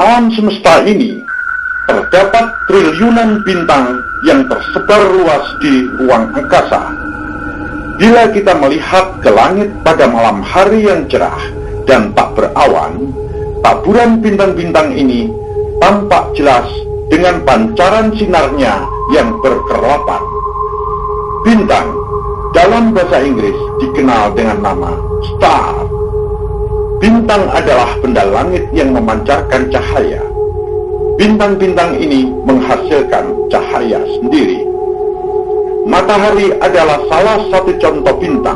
alam semesta ini terdapat triliunan bintang yang tersebar luas di ruang angkasa. Bila kita melihat ke langit pada malam hari yang cerah dan tak berawan, taburan bintang-bintang ini tampak jelas dengan pancaran sinarnya yang berkerlapan. Bintang dalam bahasa Inggris dikenal dengan nama star. Bintang adalah benda langit yang memancarkan cahaya. Bintang-bintang ini menghasilkan cahaya sendiri. Matahari adalah salah satu contoh bintang.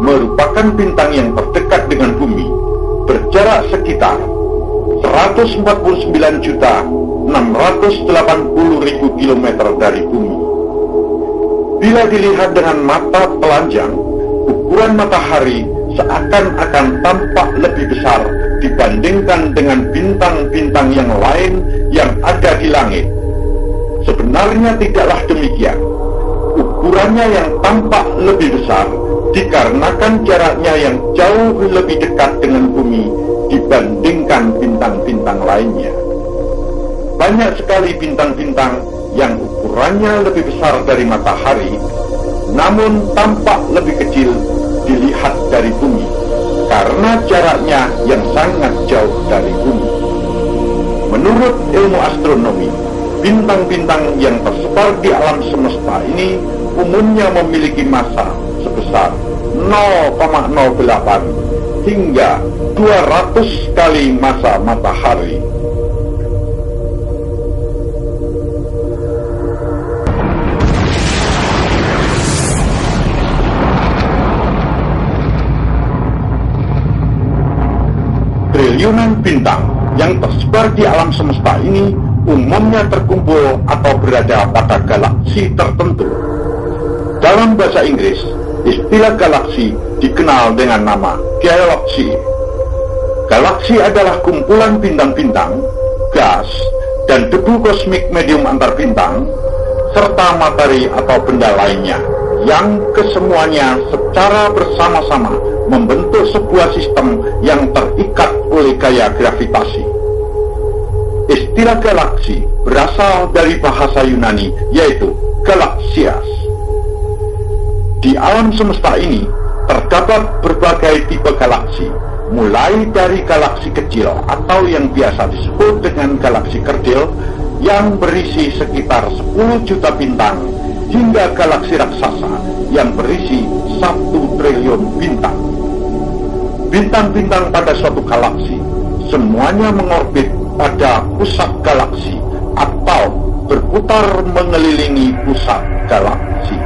Merupakan bintang yang terdekat dengan bumi, berjarak sekitar 149.680.000 km dari bumi. Bila dilihat dengan mata telanjang, ukuran matahari seakan-akan tampak lebih besar dibandingkan dengan bintang-bintang yang lain yang ada di langit. Sebenarnya tidaklah demikian. Ukurannya yang tampak lebih besar dikarenakan jaraknya yang jauh lebih dekat dengan bumi dibandingkan bintang-bintang lainnya. Banyak sekali bintang-bintang yang ukurannya lebih besar dari matahari, namun tampak lebih kecil dilihat dari bumi, karena jaraknya yang sangat jauh dari bumi. Menurut ilmu astronomi, bintang-bintang yang tersebar di alam semesta ini umumnya memiliki massa sebesar 0,08 hingga 200 kali massa matahari. Triliunan bintang yang tersebar di alam semesta ini umumnya terkumpul atau berada pada galaksi tertentu. Dalam bahasa Inggris, istilah galaksi dikenal dengan nama galaxy. Galaksi adalah kumpulan bintang-bintang, gas, dan debu kosmik medium antar bintang, serta materi atau benda lainnya, yang kesemuanya secara bersama-sama membentuk sebuah sistem yang terikat oleh gaya gravitasi. Istilah galaksi berasal dari bahasa Yunani, yaitu galaxias. Di alam semesta ini terdapat berbagai tipe galaksi, mulai dari galaksi kecil atau yang biasa disebut dengan galaksi kerdil yang berisi sekitar 10 juta bintang, hingga galaksi raksasa yang berisi 1 triliun bintang. Bintang-bintang pada suatu galaksi semuanya mengorbit pada pusat galaksi atau berputar mengelilingi pusat galaksi.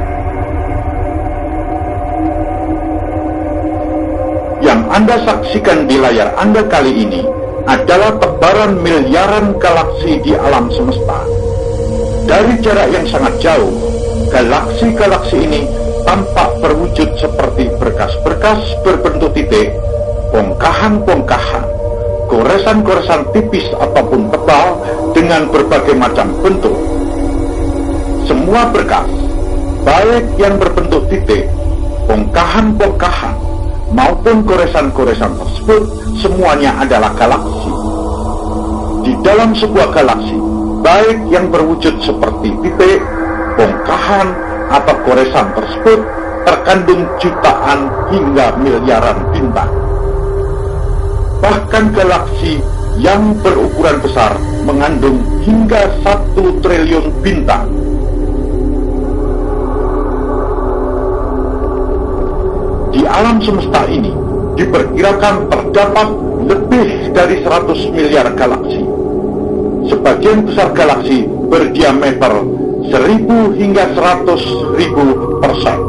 Yang Anda saksikan di layar Anda kali ini adalah tebaran miliaran galaksi di alam semesta. Dari jarak yang sangat jauh, galaksi-galaksi ini tampak berwujud seperti berkas-berkas berbentuk titik, bongkahan-bongkahan, goresan-goresan tipis ataupun tebal dengan berbagai macam bentuk. Semua berkas, baik yang berbentuk titik, bongkahan-bongkahan, maupun goresan-goresan tersebut, semuanya adalah galaksi. Di dalam sebuah galaksi, baik yang berwujud seperti titik, bongkahan, atau goresan tersebut, terkandung jutaan hingga miliaran bintang. Bahkan galaksi yang berukuran besar mengandung hingga 1 triliun bintang. Di alam semesta ini diperkirakan terdapat lebih dari 100 miliar galaksi. Sebagian besar galaksi berdiameter 1000 hingga 100.000 persek.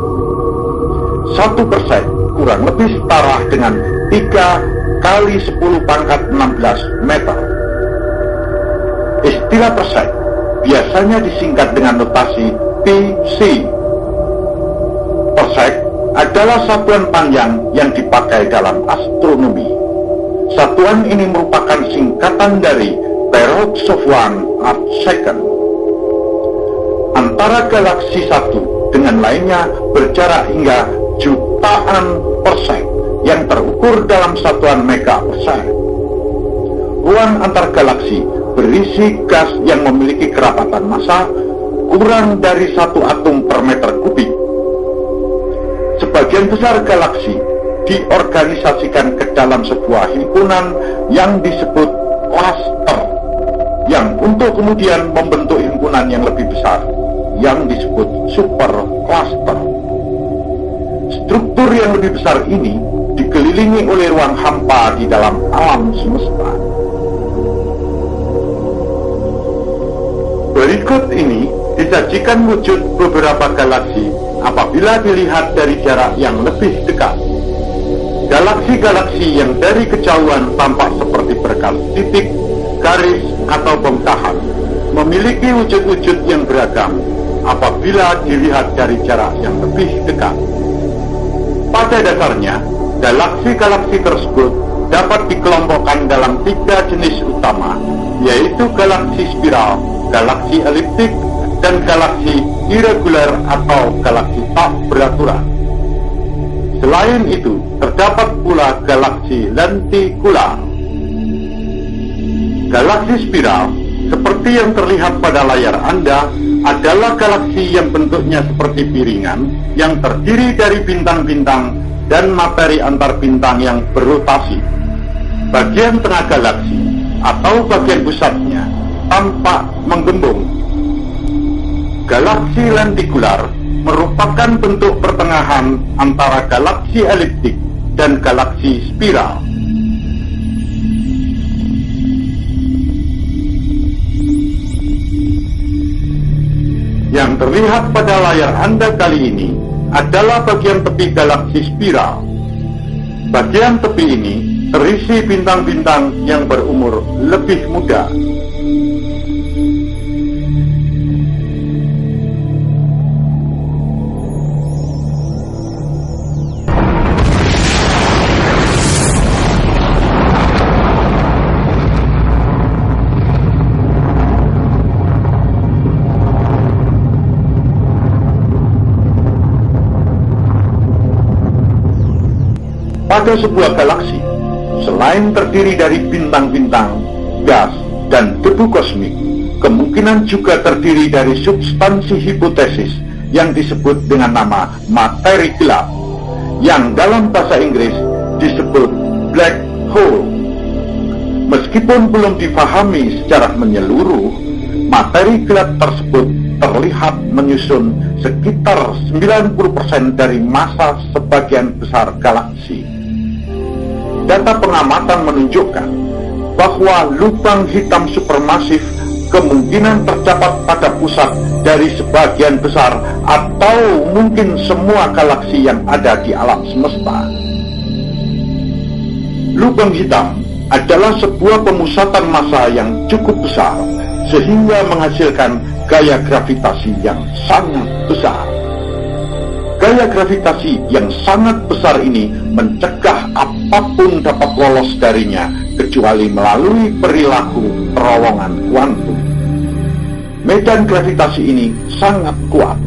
1% kurang lebih setara dengan 3 kali 10 pangkat 16 meter. Istilah persek biasanya disingkat dengan notasi PC. Persek adalah satuan panjang yang dipakai dalam astronomi. Satuan ini merupakan singkatan dari periods of one earth second. Antara galaksi satu dengan lainnya berjarak hingga jutaan persek yang terukur dalam satuan megaparsek. ruang antar galaksi berisi gas yang memiliki kerapatan massa kurang dari 1 atom per meter kubik. Sebagian besar galaksi diorganisasikan ke dalam sebuah himpunan yang disebut klaster, yang untuk kemudian membentuk himpunan yang lebih besar yang disebut super cluster. Struktur yang lebih besar ini dikelilingi oleh ruang hampa di dalam alam semesta. Berikut ini disajikan wujud beberapa galaksi apabila dilihat dari jarak yang lebih dekat. Galaksi-galaksi yang dari kejauhan tampak seperti berkas titik, garis, atau bongkahan memiliki wujud-wujud yang beragam apabila dilihat dari jarak yang lebih dekat. Pada dasarnya, galaksi-galaksi tersebut dapat dikelompokkan dalam 3 jenis utama, yaitu galaksi spiral, galaksi eliptik, dan galaksi irregular atau galaksi tak beraturan. Selain itu, terdapat pula galaksi lentikular. Galaksi spiral, seperti yang terlihat pada layar Anda, adalah galaksi yang bentuknya seperti piringan yang terdiri dari bintang-bintang dan materi antar bintang yang berotasi. Bagian tengah galaksi atau bagian pusatnya tampak menggembung. Galaksi lentikular merupakan bentuk pertengahan antara galaksi eliptik dan galaksi spiral. Yang terlihat pada layar Anda kali ini adalah bagian tepi galaksi spiral. Bagian tepi ini terisi bintang-bintang yang berumur lebih muda. Pada sebuah galaksi, selain terdiri dari bintang-bintang, gas, dan debu kosmik, kemungkinan juga terdiri dari substansi hipotesis yang disebut dengan nama materi gelap, yang dalam bahasa Inggris disebut black hole. Meskipun belum difahami secara menyeluruh, materi gelap tersebut terlihat menyusun sekitar 90% dari massa sebagian besar galaksi. Data pengamatan menunjukkan bahwa lubang hitam supermasif kemungkinan terdapat pada pusat dari sebagian besar atau mungkin semua galaksi yang ada di alam semesta. Lubang hitam adalah sebuah pemusatan massa yang cukup besar sehingga menghasilkan gaya gravitasi yang sangat besar. Gaya gravitasi yang sangat besar ini mencegah apapun dapat lolos darinya kecuali melalui perilaku terowongan kuantum. Medan gravitasi ini sangat kuat.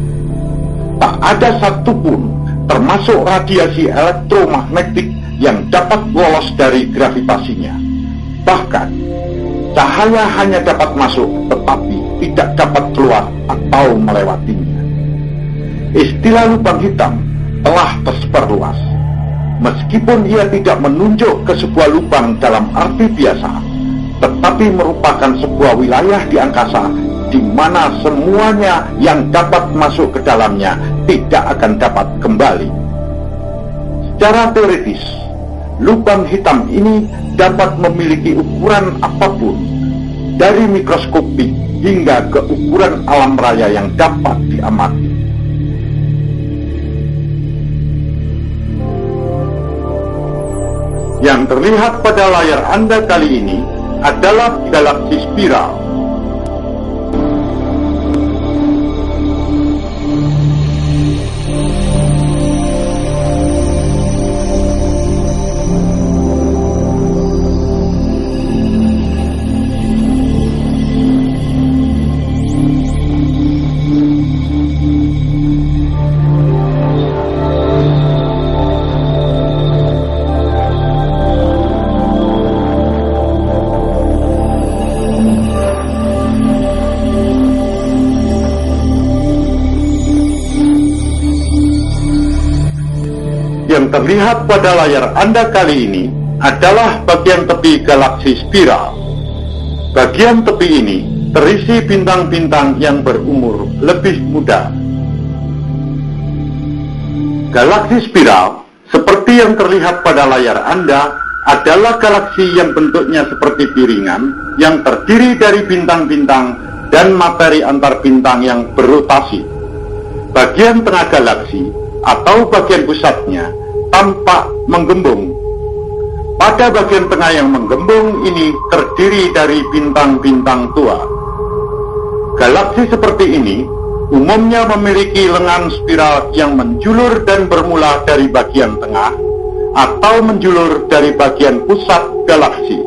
Tak ada satupun, termasuk radiasi elektromagnetik, yang dapat lolos dari gravitasinya. Bahkan, cahaya hanya dapat masuk tetapi tidak dapat keluar atau melewatinya. Istilah lubang hitam telah tersebar luas. Meskipun ia tidak menunjuk ke sebuah lubang dalam arti biasa, tetapi merupakan sebuah wilayah di angkasa di mana semuanya yang dapat masuk ke dalamnya tidak akan dapat kembali. Secara teoritis, lubang hitam ini dapat memiliki ukuran apapun, dari mikroskopik hingga ke ukuran alam raya yang dapat diamati. Yang terlihat pada layar Anda kali ini adalah galaksi spiral. terlihat pada layar Anda kali ini adalah bagian tepi galaksi spiral. Bagian tepi ini terisi bintang-bintang yang berumur lebih muda. Galaksi spiral, seperti yang terlihat pada layar Anda, adalah galaksi yang bentuknya seperti piringan yang terdiri dari bintang-bintang dan materi antar bintang yang berotasi. Bagian tengah galaksi atau bagian pusatnya tampak menggembung. Pada bagian tengah yang menggembung ini terdiri dari bintang-bintang tua. Galaksi seperti ini umumnya memiliki lengan spiral yang menjulur dan bermula dari bagian tengah atau menjulur dari bagian pusat galaksi.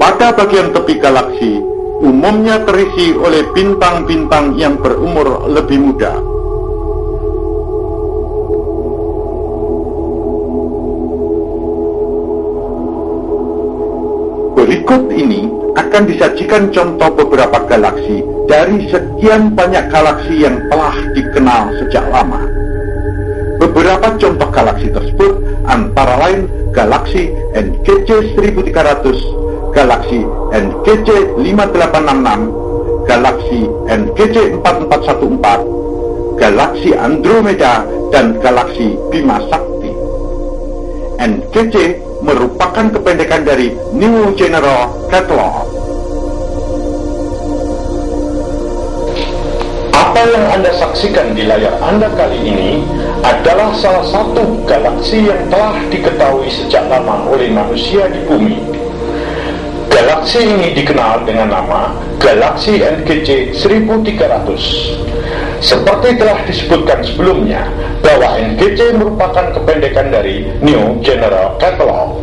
Pada bagian tepi galaksi umumnya terisi oleh bintang-bintang yang berumur lebih muda. Berikut ini akan disajikan contoh beberapa galaksi dari sekian banyak galaksi yang telah dikenal sejak lama. Beberapa contoh galaksi tersebut antara lain galaksi NGC 1300, galaksi NGC 5866, galaksi NGC 4414, galaksi Andromeda, dan galaksi Bima Sakti. NGC merupakan kependekan dari New General Catalog. Apa yang Anda saksikan di layar Anda kali ini adalah salah satu galaksi yang telah diketahui sejak lama oleh manusia di bumi. Galaksi ini dikenal dengan nama Galaksi NGC 1300. Seperti telah disebutkan sebelumnya, bahwa NGC merupakan kependekan dari New General Catalog.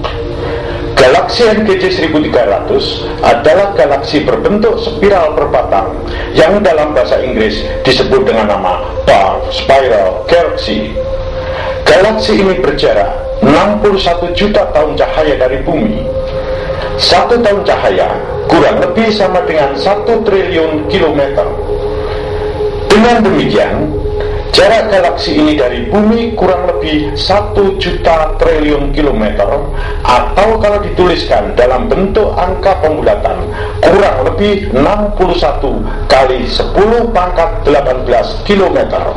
Galaksi NGC 1300 adalah galaksi berbentuk spiral berbatang yang dalam bahasa Inggris disebut dengan nama Dwarf Spiral Galaxy. Galaksi ini berjarak 61 juta tahun cahaya dari bumi. 1 tahun cahaya kurang lebih sama dengan 1 triliun kilometer. Dengan demikian, jarak galaksi ini dari bumi kurang lebih 1 juta triliun kilometer, atau kalau dituliskan dalam bentuk angka pembulatan kurang lebih 61 kali 10 pangkat 18 kilometer.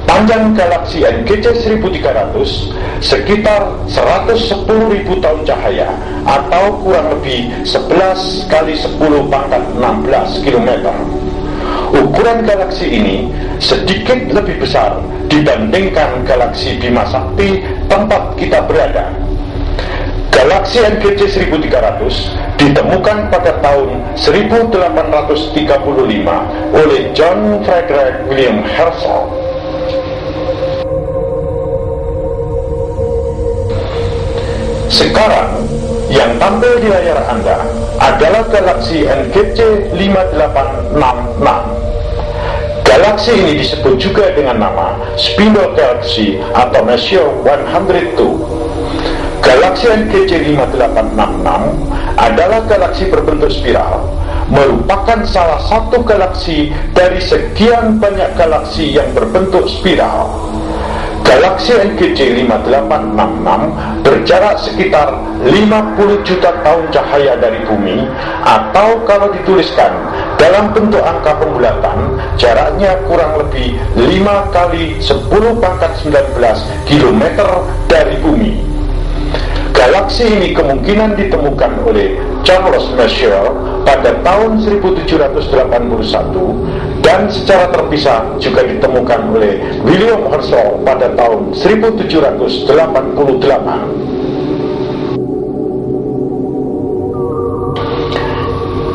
Panjang galaksi NGC 1300 sekitar 110.000 tahun cahaya, atau kurang lebih 11 kali 10 pangkat 16 kilometer. Ukuran galaksi ini sedikit lebih besar dibandingkan galaksi Bima Sakti tempat kita berada. Galaksi NGC 1300 ditemukan pada tahun 1835 oleh John Frederick William Herschel. Sekarang yang tampil di layar Anda adalah galaksi NGC 5866. Galaksi ini disebut juga dengan nama Spindle Galaxy atau Messier 102. Galaksi NGC 5866 adalah galaksi berbentuk spiral, merupakan salah satu galaksi dari sekian banyak galaksi yang berbentuk spiral. Galaksi NGC 5866 berjarak sekitar 50 juta tahun cahaya dari bumi, atau kalau dituliskan dalam bentuk angka pembulatan, jaraknya kurang lebih 5 kali 10 pangkat 19 kilometer dari bumi. Galaksi ini kemungkinan ditemukan oleh Charles Messier pada tahun 1781 dan secara terpisah juga ditemukan oleh William Herschel pada tahun 1788.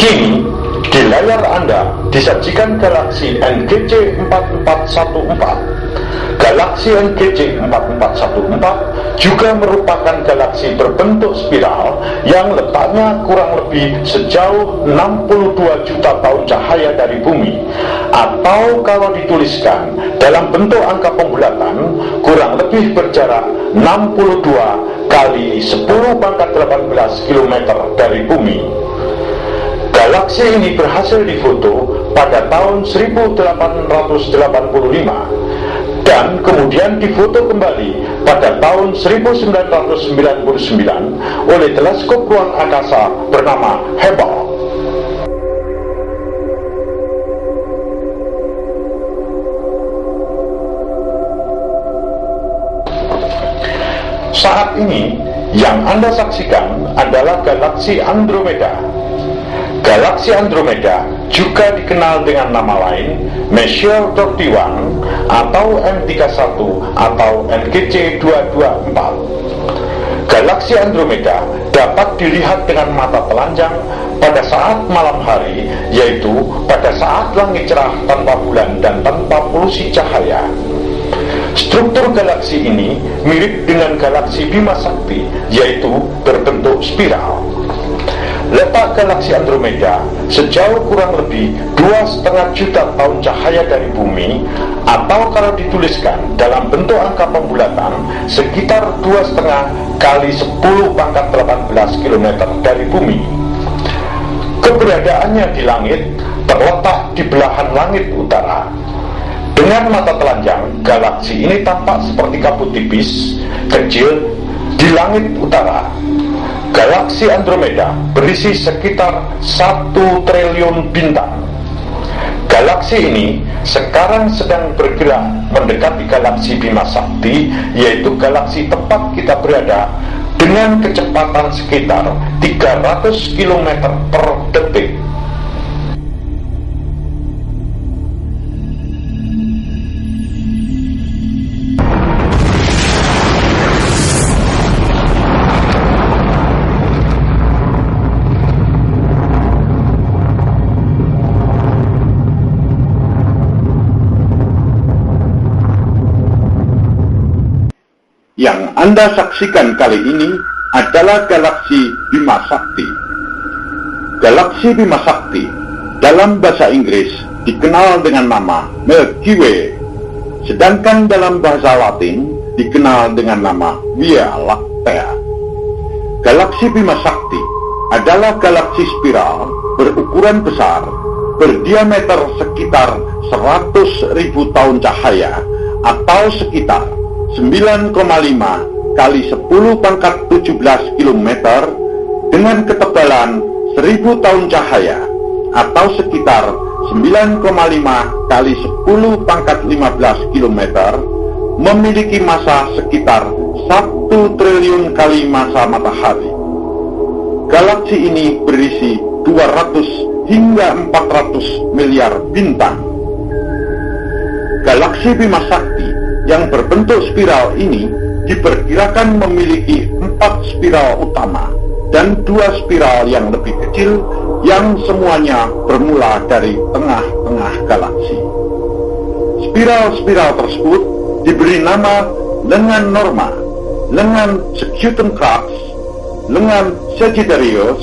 Kini di layar Anda disajikan galaksi NGC 4414. Galaksi NGC 4414 juga merupakan galaksi berbentuk spiral yang letaknya kurang lebih sejauh 62 juta tahun cahaya dari bumi, atau kalau dituliskan dalam bentuk angka pembulatan kurang lebih berjarak 62 kali 10 pangkat 18 km dari bumi. Galaksi ini berhasil difoto pada tahun 1885 dan kemudian difoto kembali pada tahun 1999 oleh teleskop ruang angkasa bernama Hubble. Saat ini yang Anda saksikan adalah galaksi Andromeda. Galaksi Andromeda juga dikenal dengan nama lain Messier 31 atau M31 atau NGC 224. Galaksi Andromeda dapat dilihat dengan mata telanjang pada saat malam hari, yaitu pada saat langit cerah tanpa bulan dan tanpa polusi cahaya. Struktur galaksi ini mirip dengan galaksi Bima Sakti, yaitu berbentuk spiral. Letak galaksi Andromeda sejauh kurang lebih 2,5 juta tahun cahaya dari bumi, atau kalau dituliskan dalam bentuk angka pembulatan sekitar 2,5 kali 10 pangkat 18 km dari bumi. Keberadaannya di langit terletak di belahan langit utara. Dengan mata telanjang, galaksi ini tampak seperti kabut tipis, kecil, di langit utara. Galaksi Andromeda berisi sekitar 1 triliun bintang. Galaksi ini sekarang sedang bergerak mendekati galaksi Bima Sakti, yaitu galaksi tempat kita berada, dengan kecepatan sekitar 300 km per detik. Yang Anda saksikan kali ini adalah galaksi Bima Sakti. Galaksi Bima Sakti dalam bahasa Inggris dikenal dengan nama Milky Way, sedangkan dalam bahasa Latin dikenal dengan nama Via Lactea. Galaksi Bima Sakti adalah galaksi spiral berukuran besar, berdiameter sekitar 100.000 tahun cahaya atau sekitar 9,5 kali 10 pangkat 17 km dengan ketebalan 1000 tahun cahaya atau sekitar 9,5 kali 10 pangkat 15 km, memiliki massa sekitar 1 triliun kali massa matahari. Galaksi ini berisi 200 hingga 400 miliar bintang. Galaksi Bima Sakti yang berbentuk spiral ini diperkirakan memiliki 4 spiral utama dan 2 spiral yang lebih kecil yang semuanya bermula dari tengah-tengah galaksi. Spiral-spiral tersebut diberi nama lengan Norma, lengan Scutum-Crux, lengan Sagittarius,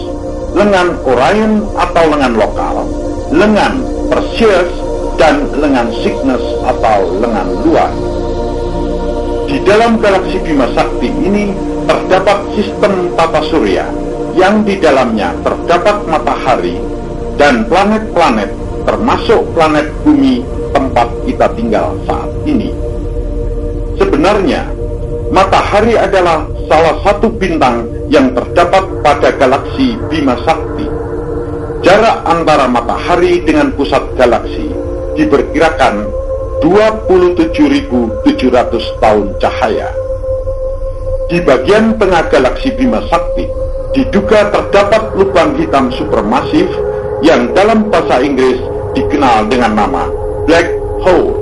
lengan Orion atau lengan lokal, lengan Perseus, dan lengan Cygnus atau lengan luar. Di dalam galaksi Bima Sakti ini terdapat sistem tata surya yang di dalamnya terdapat matahari dan planet-planet, termasuk planet bumi tempat kita tinggal saat ini. Sebenarnya, matahari adalah salah satu bintang yang terdapat pada galaksi Bima Sakti. Jarak antara matahari dengan pusat galaksi diperkirakan 27.700 tahun cahaya. Di bagian tengah galaksi Bima Sakti diduga terdapat lubang hitam supermasif yang dalam bahasa Inggris dikenal dengan nama black hole.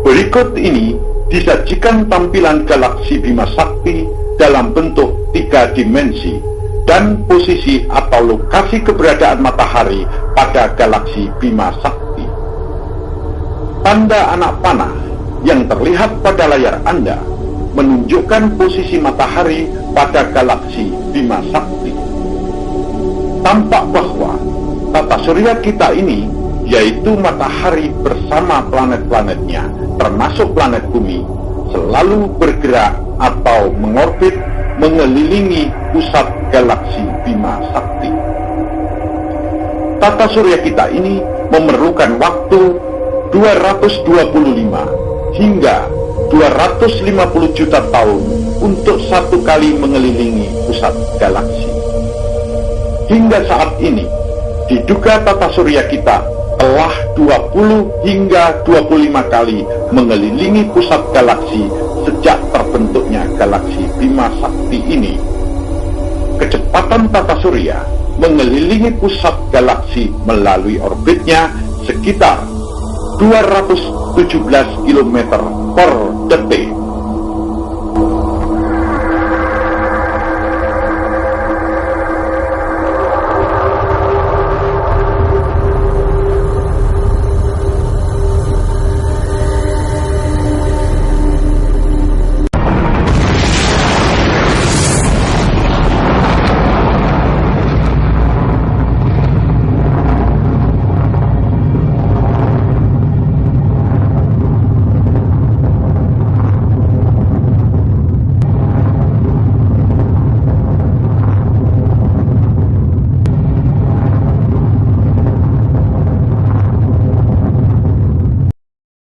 Berikut ini disajikan tampilan galaksi Bima Sakti dalam bentuk 3 dimensi dan posisi atau lokasi keberadaan matahari pada galaksi Bima Sakti. Tanda anak panah yang terlihat pada layar Anda menunjukkan posisi matahari pada galaksi Bima Sakti. Tampak bahwa tata surya kita ini, yaitu matahari bersama planet-planetnya, termasuk planet bumi, selalu bergerak atau mengorbit mengelilingi pusat galaksi Bima Sakti. Tata surya kita ini memerlukan waktu 225 hingga 250 juta tahun untuk satu kali mengelilingi pusat galaksi. Hingga saat ini, diduga tata surya kita telah 20 hingga 25 kali mengelilingi pusat galaksi sejak terbentuknya galaksi Bima Sakti ini. Kecepatan tata surya mengelilingi pusat galaksi melalui orbitnya sekitar 217 km per detik.